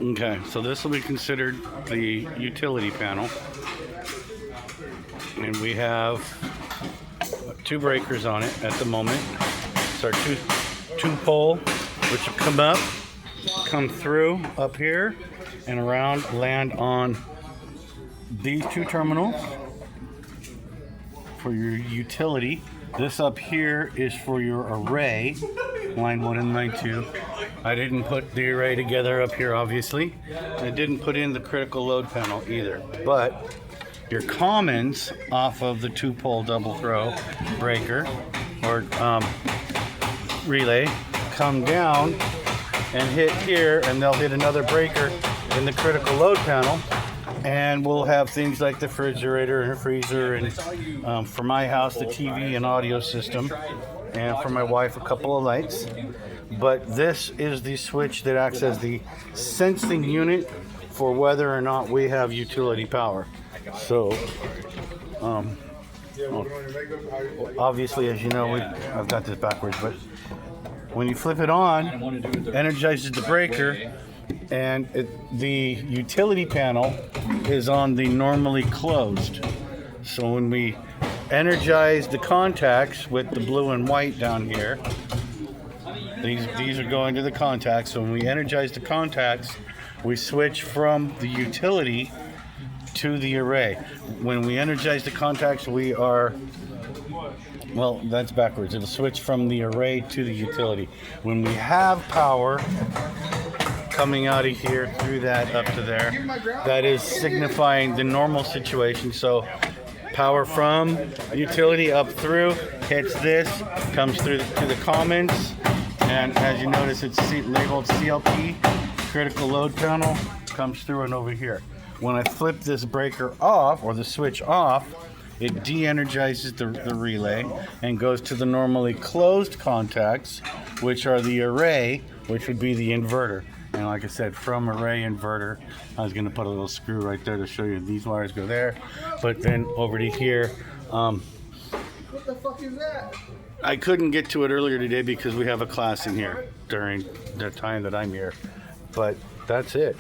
Okay, so this will be considered the utility panel. And we have two breakers on it at the moment. It's our two pole, which will come through up here and around, land on these two terminals for your utility. This up here is for your array, line 1 and line 2. I didn't put the array together up here, obviously. I didn't put in the critical load panel either, but your commons off of the 2-pole double throw breaker or relay come down and hit here, and they'll hit another breaker in the critical load panel, and we'll have things like the refrigerator and freezer, and for my house the TV and audio system, and for my wife a couple of lights. But this is the switch that acts as the sensing unit for whether or not we have utility power. So obviously, as you know, I've got this backwards, but when you flip it on, energizes the breaker, and the utility panel is on the normally closed. So when we energize the contacts with the blue and white down here, these are going to the contacts. So when we energize the contacts, we switch from the utility to the array. When we energize the contacts, we are, well, that's backwards. It'll switch from the array to the utility. When we have power coming out of here through that up to there, that is signifying the normal situation. So power from utility up through hits this, comes through to the commons, and as you notice, it's labeled CLP, critical load panel, comes through and over here. When I flip this breaker off, or the switch off, it de-energizes the relay and goes to the normally closed contacts, which are the array, which would be the inverter. And like I said, from array inverter, I was going to put a little screw right there to show you these wires go there. But then over to here, what the fuck is that? I couldn't get to it earlier today because we have a class in here during the time that I'm here. But that's it.